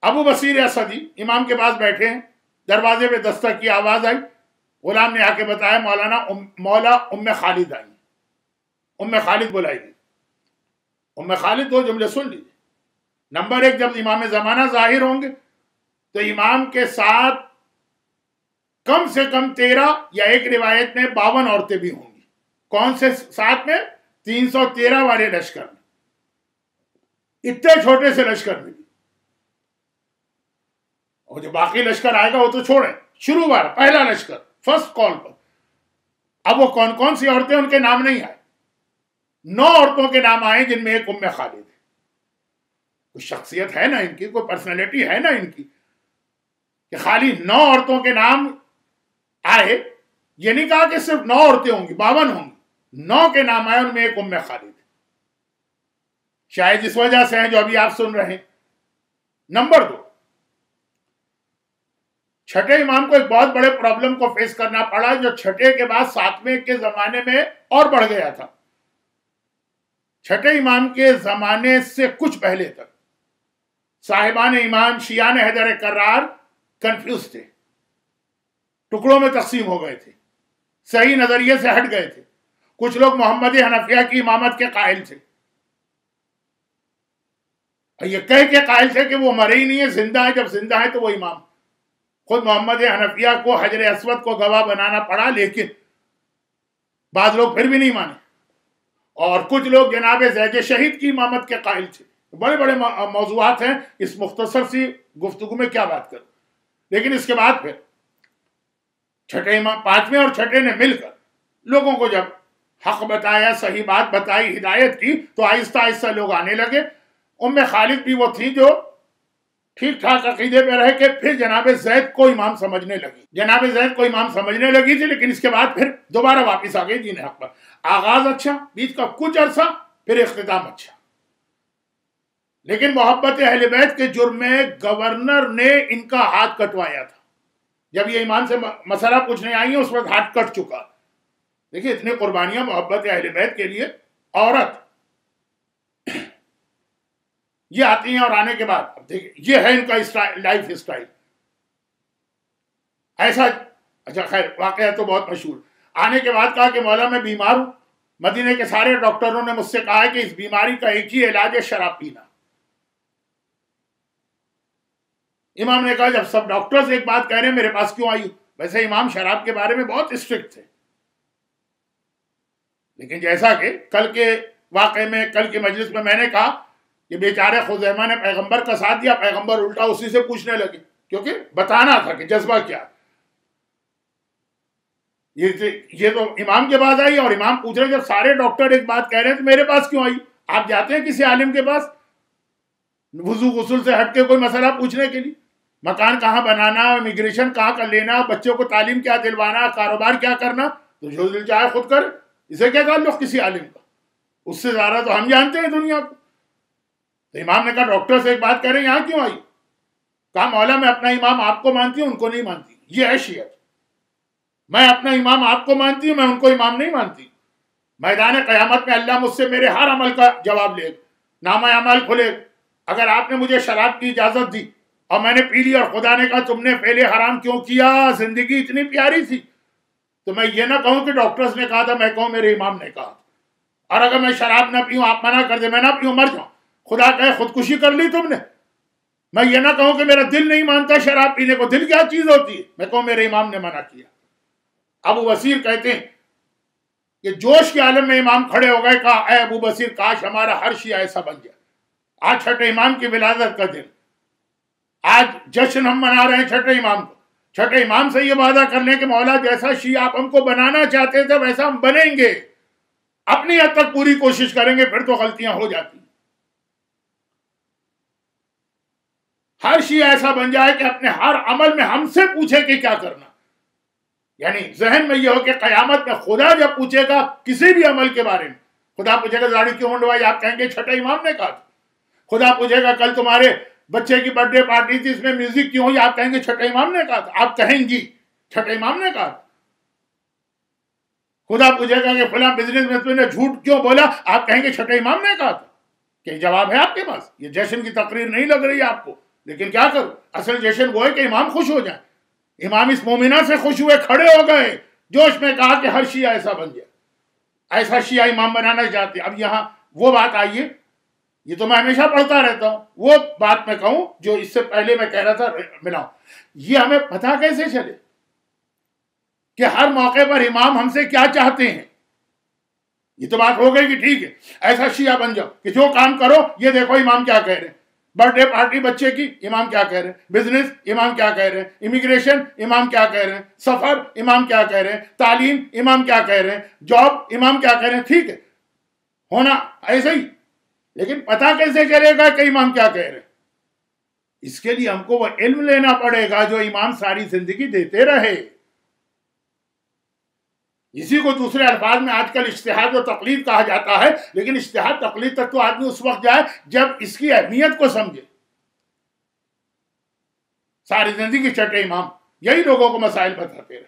ابو بصیر اسدی امام کے پاس بیٹھے ہیں، دروازے پہ دستک کی آواز آئی، غلام نے آ کے بتایا مولا ام خالد آئی، ام خالد بلائی گئی۔ ام خالد دو جملے سن لیجیے۔ نمبر ایک، جب امام زمانہ ظاہر ہوں گے تو امام کے ساتھ کم سے کم 13 یا ایک روایت میں 52 عورتیں بھی ہوں گی۔ کون سے ساتھ میں؟ 313 والے لشکر میں، اتنے چھوٹے سے لشکر میں بھی۔ اور جو باقی لشکر آئے گا وہ تو چھوڑیں، شروع بار پہلا لشکر فرسٹ کال پر، اب وہ کون کون سی عورتیں، ان کے نام نہیں آئے، 9 عورتوں کے نام آئے جن میں ایک ام خالد ہے۔ کوئی شخصیت ہے نا ان کی، کوئی پرسنالٹی ہے نا ان کی، کہ خالی 9 عورتوں کے نام آئے۔ یہ نہیں کہا کہ صرف 9 عورتیں ہوں گی، 52 ہوں گی، 9 کے نام آئے، ان میں ایک ام خالد ہے۔ شاید اس وجہ سے ہیں جو ابھی آپ سن رہے ہیں۔ نمبر 2، چھٹے امام کو ایک بہت بڑے پرابلم کو فیس کرنا پڑا، جو چھٹے کے بعد 7ویں کے زمانے میں اور بڑھ گیا تھا۔ چھٹے امام کے زمانے سے کچھ پہلے تک صاحبان امام شیعان حیدر کرار کنفیوز تھے، ٹکڑوں میں تقسیم ہو گئے تھے، صحیح نظریے سے ہٹ گئے تھے۔ کچھ لوگ محمد حنفیہ کی امامت کے قائل تھے، یہ کہہ کے قائل تھے کہ وہ مرے ہی نہیں ہے، زندہ ہے، جب زندہ ہے تو وہ امام۔ خود محمد حنفیہ کو حجر اسود کو گواہ بنانا پڑا، لیکن بعض لوگ پھر بھی نہیں مانے، اور کچھ لوگ جناب زید شہید کی امامت کے قائل تھے۔ بڑے بڑے موضوعات ہیں، اس مختصر سی گفتگو میں کیا بات کروں۔ لیکن اس کے بعد پھر چھٹے امام، 5ویں اور چھٹے نے مل کر لوگوں کو جب حق بتایا، صحیح بات بتائی، ہدایت کی، تو آہستہ آہستہ لوگ آنے لگے۔ ام خالد بھی وہ تھی جو ٹھیک ٹھاک عقیدے پہ رہ کے پھر جناب زید کو امام سمجھنے لگی، جناب زید کو امام سمجھنے لگی تھی، لیکن اس کے بعد پھر دوبارہ واپس آ گئی دین حق پر۔ آغاز اچھا، بیچ کا کچھ عرصہ، پھر اختتام اچھا۔ لیکن محبت اہل بیت کے جرم میں گورنر نے ان کا ہاتھ کٹوایا تھا۔ جب یہ امام سے مسئلہ پوچھنے آئی ہیں اس وقت ہاتھ کٹ چکا۔ دیکھیں اتنی قربانیاں محبت اہل بیت کے لیے۔ عورت یہ آتی ہیں اور آنے کے بعد اب دیکھیں یہ ہے ان کا لائف اسٹائل ایسا۔ اچھا خیر، واقعہ تو بہت مشہور۔ آنے کے بعد کہا کہ مولا میں بیمار ہوں، مدینے کے سارے ڈاکٹروں نے مجھ سے کہا ہے کہ اس بیماری کا ایک ہی علاج ہے، شراب پینا۔ امام نے کہا جب سب ڈاکٹرز ایک بات کہہ رہے ہیں میرے پاس کیوں آئی؟ ویسے امام شراب کے بارے میں بہت اسٹرکٹ تھے، لیکن جیسا کہ کل کے واقعے میں، کل کی مجلس میں نے کہا کہ بیچارے خزیمہ نے پیغمبر کا ساتھ دیا، پیغمبر الٹا اسی سے پوچھنے لگے، کیونکہ بتانا تھا کہ جذبہ کیا۔ یہ تو امام کے پاس آئی اور امام پوچھ رہے جب سارے ڈاکٹر ایک بات کہہ رہے ہیں تو میرے پاس کیوں آئی؟ آپ جاتے ہیں کسی عالم کے پاس وضو غسل سے ہٹ کے کوئی مسئلہ پوچھنے کے لیے؟ مکان کہاں بنانا، امیگریشن کہاں کر لینا، بچوں کو تعلیم کیا دلوانا، کاروبار کیا کرنا، تو جو دل چاہے خود کرے، اسے کیا تعلق کسی عالم کا؟ اس سے زیادہ تو ہم جانتے ہیں دنیا کو۔ تو امام نے کہا ڈاکٹر سے ایک بات کہہ رہے ہیں یہاں کیوں آئی؟ کہا مولا میں اپنا امام آپ کو مانتی ہوں، ان کو نہیں مانتی، یہ ہے شیعت۔ میں اپنا امام آپ کو مانتی ہوں، میں ان کو امام نہیں مانتی۔ میدان قیامت میں اللہ مجھ سے میرے ہر عمل کا جواب لے، نامہ اعمال کھلے۔ اگر آپ نے مجھے شراب کی اجازت دی اور میں نے پی لی اور خدا نے کہا تم نے فعل حرام کیوں کیا، زندگی اتنی پیاری تھی، تو میں یہ نہ کہوں کہ ڈاکٹرز نے کہا تھا، میں کہوں میرے امام نے کہا۔ اور اگر میں شراب نہ پیوں، آپ منع کر دیں، میں نہ پیوں، مر جاؤں، خدا کہے خودکشی کر لی تم نے، میں یہ نہ کہوں کہ میرا دل نہیں مانتا شراب پینے کو، دل کیا چیز ہوتی ہے، میں کہوں میرے امام نے منع کیا۔ ابو بصیر کہتے ہیں کہ جوش کے عالم میں امام کھڑے ہو گئے، کہا اے ابو بصیر کاش ہمارا ہر شیعہ ایسا بن جائے۔ آج چھٹے امام کی ولادت کا دن، آج جشن ہم منا رہے ہیں چھٹے امام کو۔ چھٹے امام سے یہ وعدہ کر لیں کہ مولا جیسا شیعہ آپ ہم کو بنانا چاہتے تھے ویسا ہم بنیں گے، اپنی حد تک پوری کوشش کریں گے، پھر تو غلطیاں ہو جاتی ہیں۔ ہر شیعہ ایسا بن جائے کہ اپنے ہر عمل میں ہم سے پوچھے کہ کیا کرنا، یعنی ذہن میں یہ ہو کہ قیامت میں خدا جب پوچھے گا کسی بھی عمل کے بارے میں، خدا پوچھے گا داڑھی کیوں منڈوائی، آپ کہیں گے چھٹے امام نے کہا تھا۔ خدا پوچھے گا کل تمہارے بچے کی برتھ ڈے پارٹی تھی، اس میں میوزک کیوں ہوئی، آپ کہیں گے چھٹے امام نے کہا تھا، آپ کہیں گی چھٹے امام نے کہا تھا۔ خدا پوچھے گا کہ فلاں بزنس میں تم نے جھوٹ کیوں بولا، آپ کہیں گے چھٹے امام نے کہا تھا۔ کہ جواب ہے آپ کے پاس؟ یہ جشن کی تقریر نہیں لگ رہی ہے آپ کو، لیکن کیا کروں، اصل جشن وہ ہے کہ امام خوش ہو جائیں. امام اس مومنہ سے خوش ہوئے، کھڑے ہو گئے، جوش میں کہا کہ ہر شیعہ ایسا بن جائے، ایسا شیعہ امام بنانا چاہتے. اب یہاں وہ بات آئیے، یہ تو میں ہمیشہ پڑھتا رہتا ہوں، وہ بات میں کہوں جو اس سے پہلے میں کہہ رہا تھا ملاؤں. یہ ہمیں پتہ کیسے چلے کہ ہر موقع پر امام ہم سے کیا چاہتے ہیں؟ یہ تو بات ہو گئی کہ ٹھیک ہے ایسا شیعہ بن جاؤ کہ جو کام کرو یہ دیکھو امام کیا کہہ رہے ہیں، برتھ ڈے پارٹی بچے کی امام کیا کہہ رہے ہیں، بزنس امام کیا کہہ رہے ہیں، امیگریشن امام کیا کہہ رہے ہیں، سفر امام کیا کہہ رہے ہیں، تعلیم امام کیا کہہ رہے ہیں، جاب امام کیا کہہ رہے ہیں. ٹھیک ہے ہونا ایسے ہی، لیکن پتہ کیسے چلے گا کہ امام کیا کہہ رہے ہیں؟ اس کے لیے ہم کو وہ علم لینا پڑے گا جو امام ساری زندگی دیتے رہے. اسی کو دوسرے الفاظ میں آج کل اجتہاد و تقلید کہا جاتا ہے، لیکن اجتہاد تقلید تک تو آدمی اس وقت جائے جب اس کی اہمیت کو سمجھے. ساری زندگی چٹے امام یہی لوگوں کو مسائل بتاتے رہے.